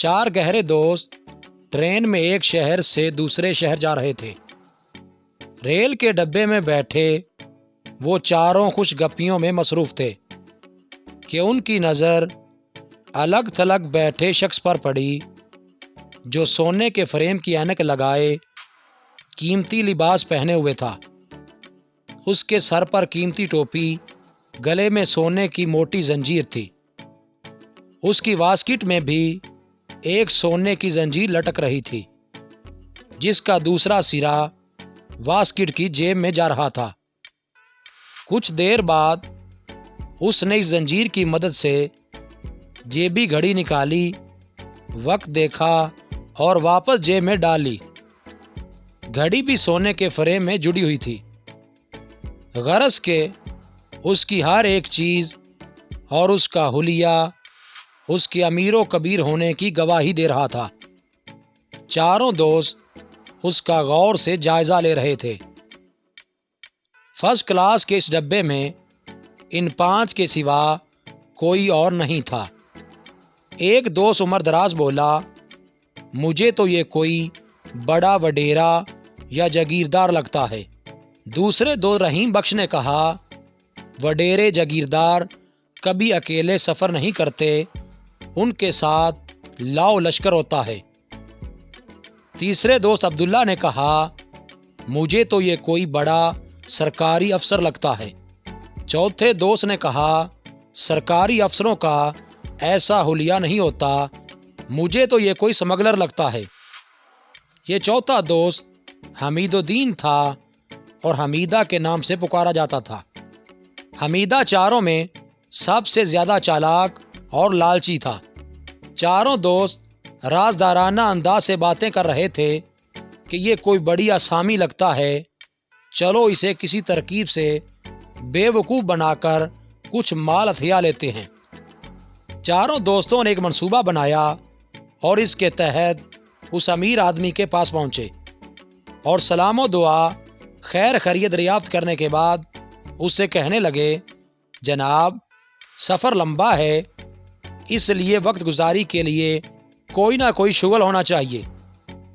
چار گہرے دوست ٹرین میں ایک شہر سے دوسرے شہر جا رہے تھے۔ ریل کے ڈبے میں بیٹھے وہ چاروں خوش گپیوں میں مصروف تھے کہ ان کی نظر الگ تھلگ بیٹھے شخص پر پڑی جو سونے کے فریم کی اینک لگائے قیمتی لباس پہنے ہوئے تھا۔ اس کے سر پر قیمتی ٹوپی، گلے میں سونے کی موٹی زنجیر تھی۔ اس کی واسکٹ میں بھی ایک سونے کی زنجیر لٹک رہی تھی جس کا دوسرا سرا واسکٹ کی جیب میں جا رہا تھا۔ کچھ دیر بعد اس نے اس زنجیر کی مدد سے جیبی گھڑی نکالی، وقت دیکھا اور واپس جیب میں ڈال لی۔ گھڑی بھی سونے کے فریم میں جڑی ہوئی تھی، غرض کہ اس کی ہر ایک چیز اور اس کا حلیہ اس کے امیر و کبیر ہونے کی گواہی دے رہا تھا۔ چاروں دوست اس کا غور سے جائزہ لے رہے تھے۔ فرسٹ کلاس کے اس ڈبے میں ان پانچ کے سوا کوئی اور نہیں تھا۔ ایک دوست عمر دراز بولا، مجھے تو یہ کوئی بڑا وڈیرا یا جاگیردار لگتا ہے۔ دوسرے دو رحیم بخش نے کہا، وڈیرے جاگیردار کبھی اکیلے سفر نہیں کرتے، ان کے ساتھ لاؤ لشکر ہوتا ہے۔ تیسرے دوست عبداللہ نے کہا، مجھے تو یہ کوئی بڑا سرکاری افسر لگتا ہے۔ چوتھے دوست نے کہا، سرکاری افسروں کا ایسا حلیہ نہیں ہوتا، مجھے تو یہ کوئی سمگلر لگتا ہے۔ یہ چوتھا دوست حمید الدین تھا اور حمیدہ کے نام سے پکارا جاتا تھا۔ حمیدہ چاروں میں سب سے زیادہ چالاک اور لالچی تھا۔ چاروں دوست رازدارانہ انداز سے باتیں کر رہے تھے کہ یہ کوئی بڑی آسامی لگتا ہے، چلو اسے کسی ترکیب سے بے وقوف بنا کر کچھ مال ہتھیا لیتے ہیں۔ چاروں دوستوں نے ایک منصوبہ بنایا اور اس کے تحت اس امیر آدمی کے پاس پہنچے اور سلام و دعا خیر خیریت دریافت کرنے کے بعد اس سے کہنے لگے، جناب سفر لمبا ہے، اس لیے وقت گزاری کے لیے کوئی نہ کوئی شغل ہونا چاہیے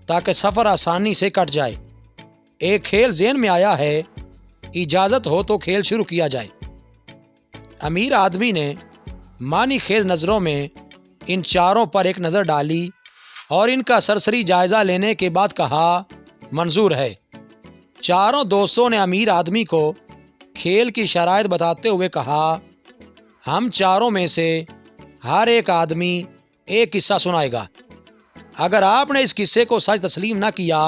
تاکہ سفر آسانی سے کٹ جائے۔ ایک کھیل ذہن میں آیا ہے، اجازت ہو تو کھیل شروع کیا جائے۔ امیر آدمی نے معنی خیز نظروں میں ان چاروں پر ایک نظر ڈالی اور ان کا سرسری جائزہ لینے کے بعد کہا، منظور ہے۔ چاروں دوستوں نے امیر آدمی کو کھیل کی شرائط بتاتے ہوئے کہا، ہم چاروں میں سے ہر ایک آدمی ایک قصہ سنائے گا۔ اگر آپ نے اس قصے کو سچ تسلیم نہ کیا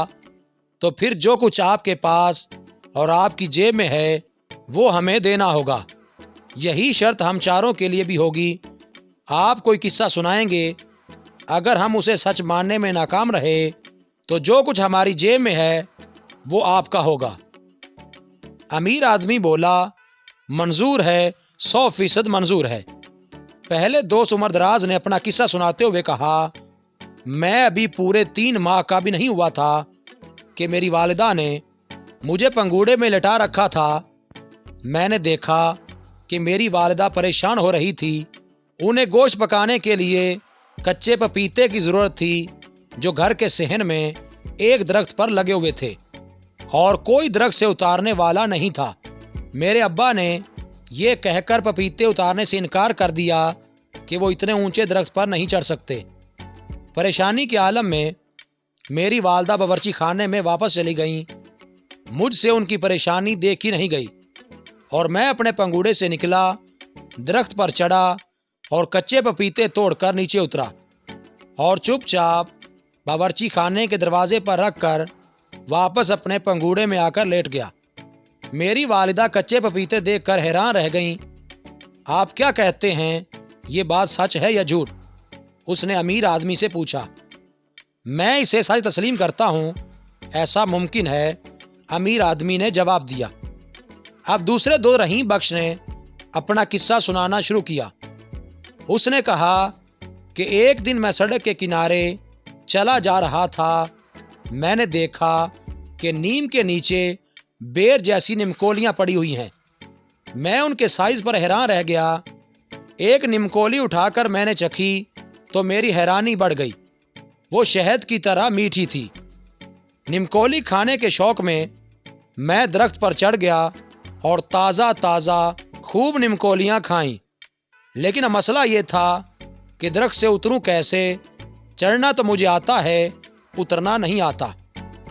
تو پھر جو کچھ آپ کے پاس اور آپ کی جیب میں ہے وہ ہمیں دینا ہوگا۔ یہی شرط ہم چاروں کے لیے بھی ہوگی۔ آپ کوئی قصہ سنائیں گے، اگر ہم اسے سچ ماننے میں ناکام رہے تو جو کچھ ہماری جیب میں ہے وہ آپ کا ہوگا۔ امیر آدمی بولا، منظور ہے، 100% منظور ہے۔ پہلے دوست عمر دراز نے اپنا قصہ سناتے ہوئے کہا، میں ابھی پورے 3 ماہ کا بھی نہیں ہوا تھا کہ میری والدہ نے مجھے پنگوڑے میں لٹا رکھا تھا۔ میں نے دیکھا کہ میری والدہ پریشان ہو رہی تھی۔ انہیں گوشت پکانے کے لیے کچے پپیتے کی ضرورت تھی جو گھر کے صحن میں ایک درخت پر لگے ہوئے تھے اور کوئی درخت سے اتارنے والا نہیں تھا۔ میرے ابا نے یہ کہہ کر پپیتے اتارنے سے انکار کر دیا کہ وہ اتنے اونچے درخت پر نہیں چڑھ سکتے۔ پریشانی کے عالم میں میری والدہ باورچی خانے میں واپس چلی گئیں۔ مجھ سے ان کی پریشانی دیکھی نہیں گئی اور میں اپنے پنگوڑے سے نکلا، درخت پر چڑھا اور کچے پپیتے توڑ کر نیچے اترا اور چپ چاپ باورچی خانے کے دروازے پر رکھ کر واپس اپنے پنگوڑے میں آ کر لیٹ گیا۔ میری والدہ کچے پپیتے دیکھ کر حیران رہ گئیں۔ آپ کیا کہتے ہیں، یہ بات سچ ہے یا جھوٹ؟ اس نے امیر آدمی سے پوچھا۔ میں اسے سچ تسلیم کرتا ہوں، ایسا ممکن ہے، امیر آدمی نے جواب دیا۔ اب دوسرے دو رحیم بخش نے اپنا قصہ سنانا شروع کیا۔ اس نے کہا کہ ایک دن میں سڑک کے کنارے چلا جا رہا تھا، میں نے دیکھا کہ نیم کے نیچے بیر جیسی نمکولیاں پڑی ہوئی ہیں۔ میں ان کے سائز پر حیران رہ گیا۔ ایک نمکولی اٹھا کر میں نے چکھی تو میری حیرانی بڑھ گئی۔ وہ شہد کی طرح میٹھی تھی۔ نمکولی کھانے کے شوق میں میں درخت پر چڑھ گیا اور تازہ تازہ خوب نمکولیاں کھائیں، لیکن مسئلہ یہ تھا کہ درخت سے اتروں کیسے؟ چڑھنا تو مجھے آتا ہے، اترنا نہیں آتا۔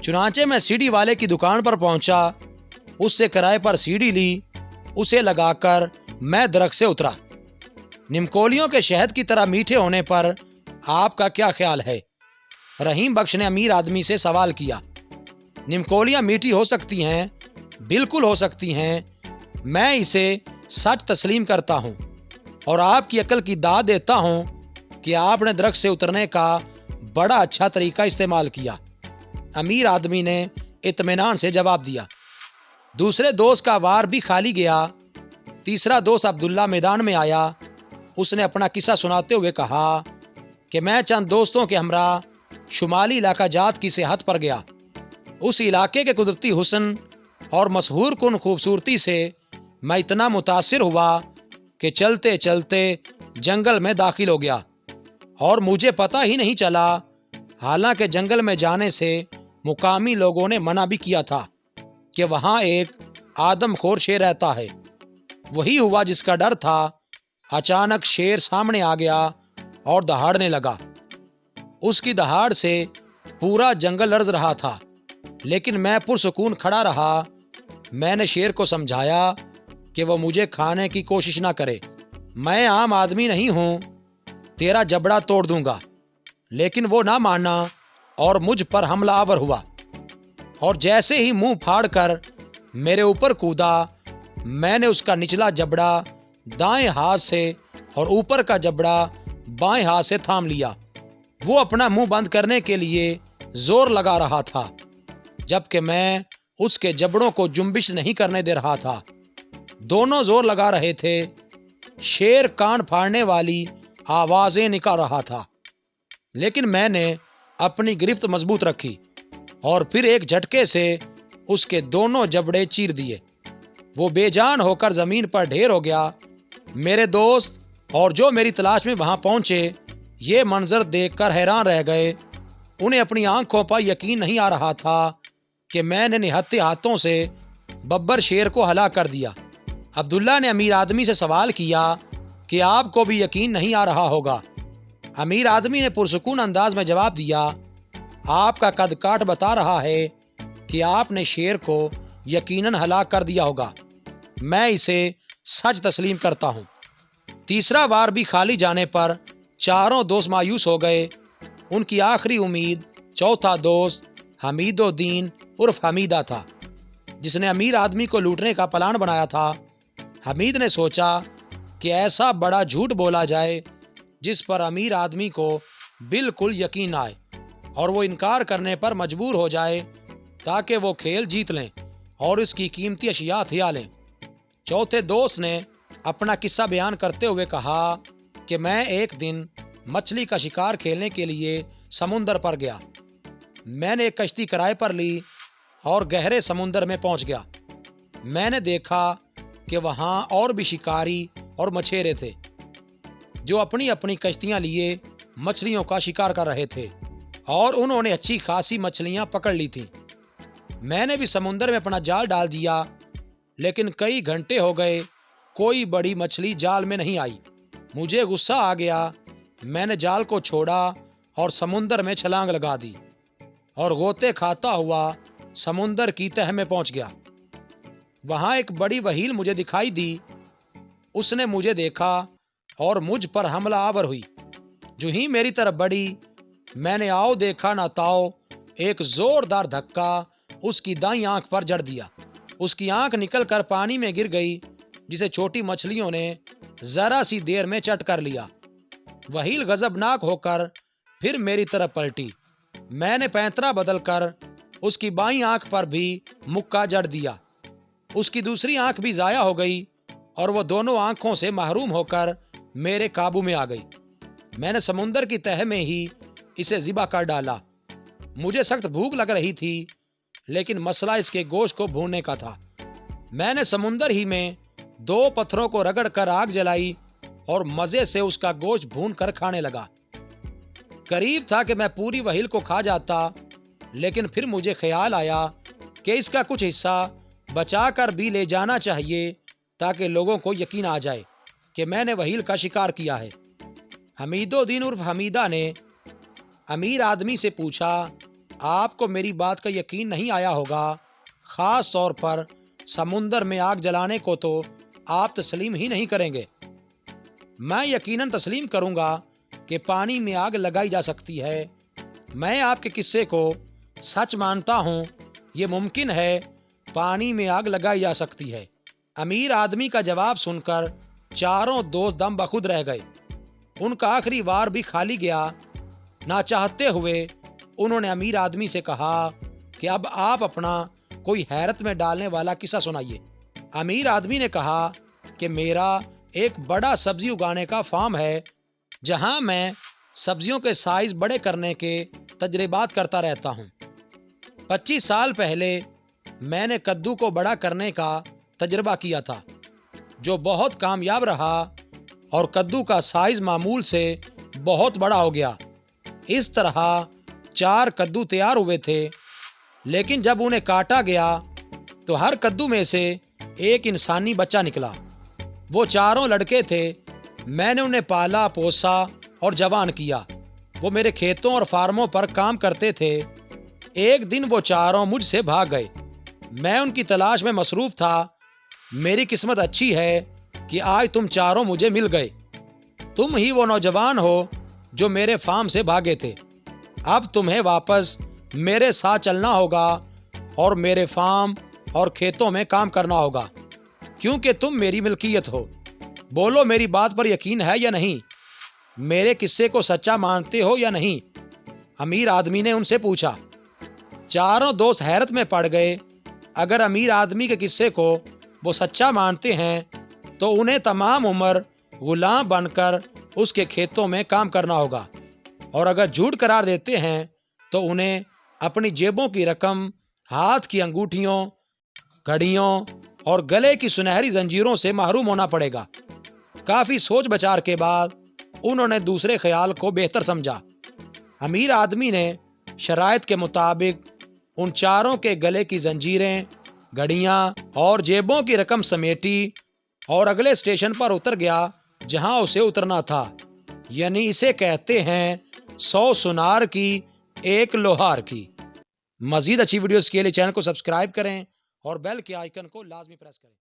چنانچہ میں سیڑھی والے کی دکان پر پہنچا، اس سے کرائے پر سیڑھی لی، اسے لگا کر میں درخت سے اترا۔ نمکولیوں کے شہد کی طرح میٹھے ہونے پر آپ کا کیا خیال ہے؟ رحیم بخش نے امیر آدمی سے سوال کیا۔ نمکولیاں میٹھی ہو سکتی ہیں، بالکل ہو سکتی ہیں، میں اسے سچ تسلیم کرتا ہوں اور آپ کی عقل کی داد دیتا ہوں کہ آپ نے درخت سے اترنے کا بڑا اچھا طریقہ استعمال کیا۔ امیر آدمی نے اطمینان سے جواب دیا۔ دوسرے دوست کا وار بھی خالی گیا۔ تیسرا دوست عبداللہ میدان میں آیا۔ اس نے اپنا قصہ سناتے ہوئے کہا کہ میں چند دوستوں کے ہمراہ شمالی علاقہ جات کی سیاحت پر گیا۔ اس علاقے کے قدرتی حسن اور مسحور کن خوبصورتی سے میں اتنا متاثر ہوا کہ چلتے چلتے جنگل میں داخل ہو گیا اور مجھے پتہ ہی نہیں چلا، حالانکہ جنگل میں جانے سے مقامی لوگوں نے منع بھی کیا تھا کہ وہاں ایک آدم خور شیر رہتا ہے۔ وہی ہوا جس کا ڈر تھا۔ اچانک شیر سامنے آ گیا اور دہاڑنے لگا۔ اس کی دہاڑ سے پورا جنگل لرز رہا تھا، لیکن میں پرسکون کھڑا رہا۔ میں نے شیر کو سمجھایا کہ وہ مجھے کھانے کی کوشش نہ کرے، میں عام آدمی نہیں ہوں، تیرا جبڑا توڑ دوں گا۔ لیکن وہ نہ مانا اور مجھ پر حملہ آور ہوا، اور جیسے ہی منہ پھاڑ کر میرے اوپر کودا، میں نے اس کا نچلا جبڑا دائیں ہاتھ سے اور اوپر کا جبڑا بائیں ہاتھ سے تھام لیا۔ وہ اپنا منہ بند کرنے کے لیے زور لگا رہا تھا، جبکہ میں اس کے جبڑوں کو جنبش نہیں کرنے دے رہا تھا۔ دونوں زور لگا رہے تھے۔ شیر کان پھاڑنے والی آوازیں نکال رہا تھا، لیکن میں نے اپنی گرفت مضبوط رکھی اور پھر ایک جھٹکے سے اس کے دونوں جبڑے چیر دیے۔ وہ بے جان ہو کر زمین پر ڈھیر ہو گیا۔ میرے دوست اور جو میری تلاش میں وہاں پہنچے یہ منظر دیکھ کر حیران رہ گئے۔ انہیں اپنی آنکھوں پر یقین نہیں آ رہا تھا کہ میں نے نہتے ہاتھوں سے ببر شیر کو ہلاک کر دیا۔ عبداللہ نے امیر آدمی سے سوال کیا کہ آپ کو بھی یقین نہیں آ رہا ہوگا۔ امیر آدمی نے پرسکون انداز میں جواب دیا، آپ کا قد کاٹ بتا رہا ہے کہ آپ نے شیر کو یقیناً ہلاک کر دیا ہوگا۔ میں اسے سچ تسلیم کرتا ہوں۔ تیسرا وار بھی خالی جانے پر چاروں دوست مایوس ہو گئے۔ ان کی آخری امید چوتھا دوست حمید الدین عرف حمیدہ تھا، جس نے امیر آدمی کو لوٹنے کا پلان بنایا تھا۔ حمید نے سوچا کہ ایسا بڑا جھوٹ بولا جائے جس پر امیر آدمی کو بالکل یقین آئے اور وہ انکار کرنے پر مجبور ہو جائے تاکہ وہ کھیل جیت لیں اور اس کی قیمتی اشیاء ہتھیا لیں۔ چوتھے دوست نے اپنا قصہ بیان کرتے ہوئے کہا کہ میں ایک دن مچھلی کا شکار کھیلنے کے لیے سمندر پر گیا۔ میں نے ایک کشتی کرائے پر لی اور گہرے سمندر میں پہنچ گیا۔ میں نے دیکھا کہ وہاں اور بھی شکاری اور مچھیرے تھے جو اپنی اپنی کشتیاں لیے مچھلیوں کا شکار کر رہے تھے، اور انہوں نے اچھی خاصی مچھلیاں پکڑ لی تھیں۔ میں نے بھی سمندر میں اپنا جال ڈال دیا، لیکن کئی گھنٹے ہو گئے کوئی بڑی مچھلی جال میں نہیں آئی۔ مجھے غصہ آ گیا۔ میں نے جال کو چھوڑا اور سمندر میں چھلانگ لگا دی اور غوطے کھاتا ہوا سمندر کی تہہ میں پہنچ گیا۔ وہاں ایک بڑی وہیل مجھے دکھائی دی۔ اس نے مجھے دیکھا اور مجھ پر حملہ آور ہوئی۔ جو ہی میری طرف بڑھی، میں نے آؤ دیکھا نہ تاؤ ایک زوردار دھکا اس کی دائیں آنکھ پر جڑ دیا۔ اس کی آنکھ نکل کر پانی میں گر گئی، جسے چھوٹی مچھلیوں نے ذرا سی دیر میں چٹ کر لیا۔ وہیل غضبناک ہو کر پھر میری طرف پلٹی۔ میں نے پینترا بدل کر اس کی بائیں آنکھ پر بھی مکہ جڑ دیا۔ اس کی دوسری آنکھ بھی ضائع ہو گئی اور وہ دونوں آنکھوں سے محروم ہو کر میرے قابو میں آ گئی۔ میں نے سمندر کی تہہ میں ہی اسے ذبح کر ڈالا۔ مجھے سخت بھوک لگ رہی تھی، لیکن مسئلہ اس کے گوشت کو بھوننے کا تھا۔ میں نے سمندر ہی میں 2 پتھروں کو رگڑ کر آگ جلائی اور مزے سے اس کا گوشت بھون کر کھانے لگا۔ قریب تھا کہ میں پوری وہیل کو کھا جاتا، لیکن پھر مجھے خیال آیا کہ اس کا کچھ حصہ بچا کر بھی لے جانا چاہیے تاکہ لوگوں کو یقین آ جائے کہ میں نے وہیل کا شکار کیا ہے۔ حمید الدین عرف حمیدہ نے امیر آدمی سے پوچھا، آپ کو میری بات کا یقین نہیں آیا ہوگا، خاص طور پر سمندر میں آگ جلانے کو تو آپ تسلیم ہی نہیں کریں گے۔ میں یقیناً تسلیم کروں گا کہ پانی میں آگ لگائی جا سکتی ہے۔ میں آپ کے قصے کو سچ مانتا ہوں، یہ ممکن ہے، پانی میں آگ لگائی جا سکتی ہے۔ امیر آدمی کا جواب سن کر چاروں دوست دم بخود رہ گئے۔ ان کا آخری وار بھی کھالی گیا۔ نہ چاہتے ہوئے انہوں نے امیر آدمی سے کہا کہ اب آپ اپنا کوئی حیرت میں ڈالنے والا قصہ سنائیے۔ امیر آدمی نے کہا کہ میرا ایک بڑا سبزی اگانے کا فارم ہے، جہاں میں سبزیوں کے سائز بڑے کرنے کے تجربات کرتا رہتا ہوں۔ 25 سال پہلے میں نے کدو کو بڑا کرنے کا تجربہ کیا تھا، جو بہت کامیاب رہا اور کدو کا سائز معمول سے بہت بڑا ہو گیا۔ اس طرح 4 کدو تیار ہوئے تھے، لیکن جب انہیں کاٹا گیا تو ہر کدو میں سے ایک انسانی بچہ نکلا۔ وہ چاروں لڑکے تھے۔ میں نے انہیں پالا پوسا اور جوان کیا۔ وہ میرے کھیتوں اور فارموں پر کام کرتے تھے۔ ایک دن وہ چاروں مجھ سے بھاگ گئے۔ میں ان کی تلاش میں مصروف تھا۔ میری قسمت اچھی ہے کہ آج تم چاروں مجھے مل گئے۔ تم ہی وہ نوجوان ہو جو میرے فارم سے بھاگے تھے۔ اب تمہیں واپس میرے ساتھ چلنا ہوگا اور میرے فارم اور کھیتوں میں کام کرنا ہوگا، کیونکہ تم میری ملکیت ہو۔ بولو، میری بات پر یقین ہے یا نہیں؟ میرے قصے کو سچا مانتے ہو یا نہیں؟ امیر آدمی نے ان سے پوچھا۔ چاروں دوست حیرت میں پڑ گئے۔ اگر امیر آدمی کے قصے کو وہ سچا مانتے ہیں تو انہیں تمام عمر غلام بن کر اس کے کھیتوں میں کام کرنا ہوگا، اور اگر جھوٹ قرار دیتے ہیں تو انہیں اپنی جیبوں کی رقم، ہاتھ کی انگوٹھیوں، گھڑیوں اور گلے کی سنہری زنجیروں سے محروم ہونا پڑے گا۔ کافی سوچ بچار کے بعد انہوں نے دوسرے خیال کو بہتر سمجھا۔ امیر آدمی نے شرائط کے مطابق ان چاروں کے گلے کی زنجیریں، گھڑیاں اور جیبوں کی رقم سمیٹی اور اگلے اسٹیشن پر اتر گیا جہاں اسے اترنا تھا، یعنی اسے کہتے ہیں 100 سنار کی 1 لوہار کی۔ مزید اچھی ویڈیوز کے لیے چینل کو سبسکرائب کریں اور بیل کے آئیکن کو لازمی پریس کریں۔